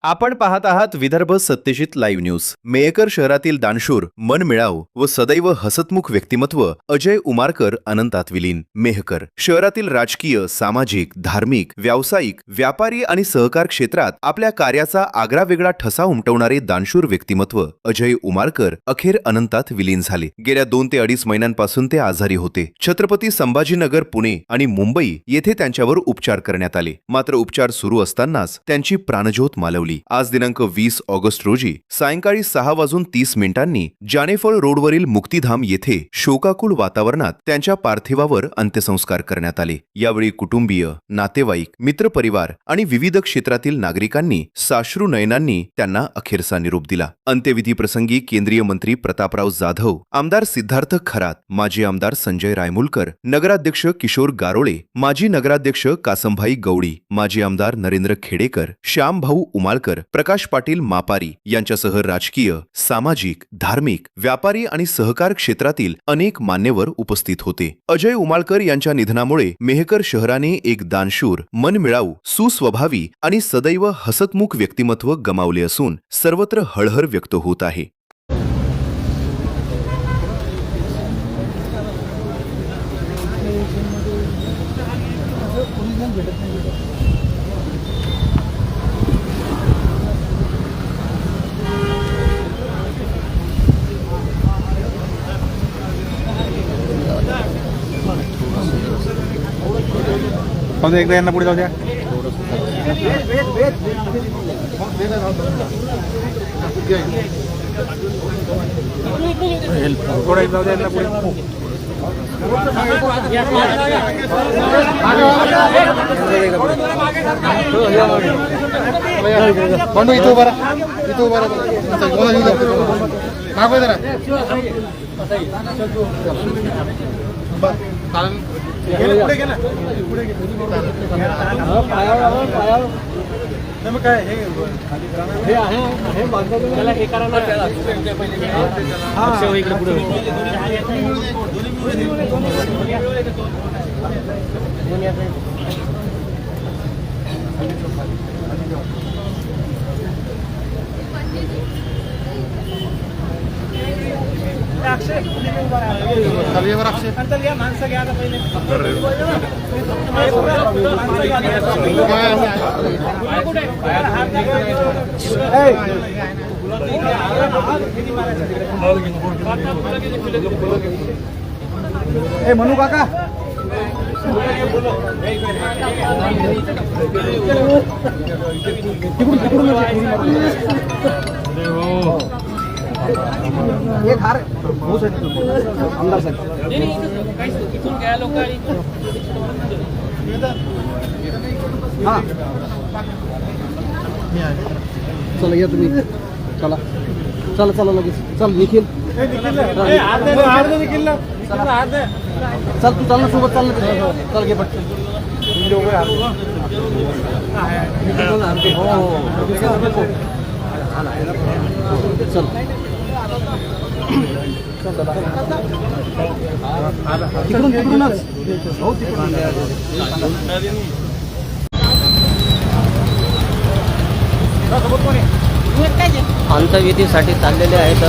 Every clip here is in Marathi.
आपण पाहत आहात विदर्भ सत्यजित लाईव्ह न्यूज. मेहकर शहरातील दानशूर, मनमिळाऊ व सदैव हसतमुख व्यक्तिमत्व अजय उमारकर अनंतात विलीन. मेहकर शहरातील राजकीय, सामाजिक, धार्मिक, व्यावसायिक, व्यापारी आणि सहकार क्षेत्रात आपल्या कार्याचा आगळावेगळा ठसा उमटवणारे दानशूर व्यक्तिमत्व अजय उमारकर अखेर अनंतात विलीन झाले. गेल्या 2 ते 2.5 महिन्यांपासून ते आजारी होते. छत्रपती संभाजीनगर, पुणे आणि मुंबई येथे त्यांच्यावर उपचार करण्यात आले. मात्र उपचार सुरू असतानाच त्यांची प्राणज्योत मालवली. आज दिनांक 20 ऑगस्ट रोजी सायंकाळी 6:30 जानेफळ रोडवरील मुक्तिधाम येथे शोकाकुल वातावरणात त्यांच्या पार्थिवावर अंत्यसंस्कार करण्यात आले. यावेळी कुटुंबीय, नातेवाईक, मित्रपरिवार आणि विविध क्षेत्रातील नागरिकांनी साश्रू नयनांनी त्यांना अखेरचा निरोप दिला. अंत्यविधी प्रसंगी केंद्रीय मंत्री प्रतापराव जाधव, आमदार सिद्धार्थ खरात, माजी आमदार संजय रायमुलकर, नगराध्यक्ष किशोर गारोळे, माजी नगराध्यक्ष कासमभाई गवडी, माजी आमदार नरेंद्र खेडेकर, श्यामभाऊ उमाळकर, प्रकाश पाटील मापारी यांच्यासह राजकीय, सामाजिक, धार्मिक, व्यापारी आणि सहकार क्षेत्रातील अनेक मान्यवर उपस्थित होते. अजय उमाळकर यांच्या निधनामुळे मेहकर शहराने एक दानशूर, मनमिळाऊ, सुस्वभावी आणि सदैव हसतमुख व्यक्तिमत्व गमावले असून सर्वत्र हळहळ व्यक्त होत आहे. एकदा यांना पुढे जाऊ द्या. थोडा एक जाऊ द्या यांना पुढे. बंडू इथं उभा राहा, इथं उभा राहा. मागवा जरा. पुढे गेला, पुढे मग काय हे आहे बांधकाम त्याला हे करा ना. हा इकडे पुढे माणसं घ्या पहिले. म्हणू काका एक हार आमदार साहेब हा चला या तुम्ही. चला चला चला लगेच चल. निखिल चल, तू चाल ना सोबत. चाल ना, चल घे पटकन. चल तिकडूनच अंत्यविधीसाठी चाललेले आहेत.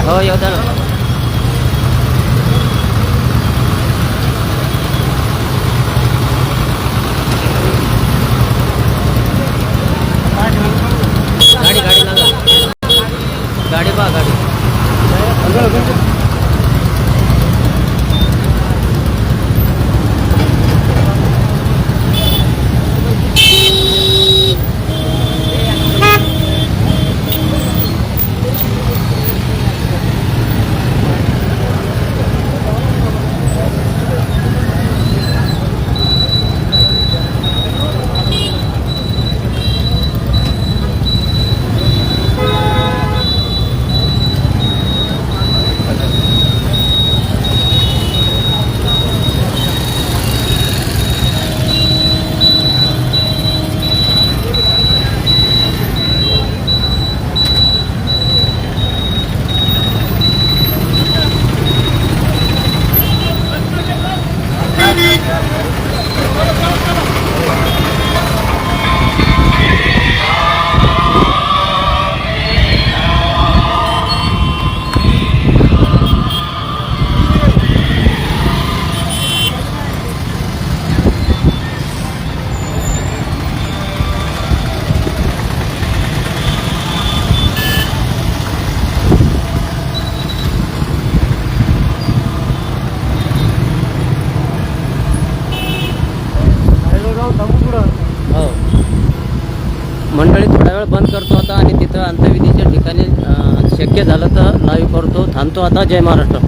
हो येऊ द्या ना. गाडी गाडी लागा, गाडी पहा गाडी. स्थळ बंद करतो आता आणि तिथं अंत्यविधीच्या ठिकाणी शक्य झालं तर लाईव्ह करतो. थांबतो आता. जय महाराष्ट्र.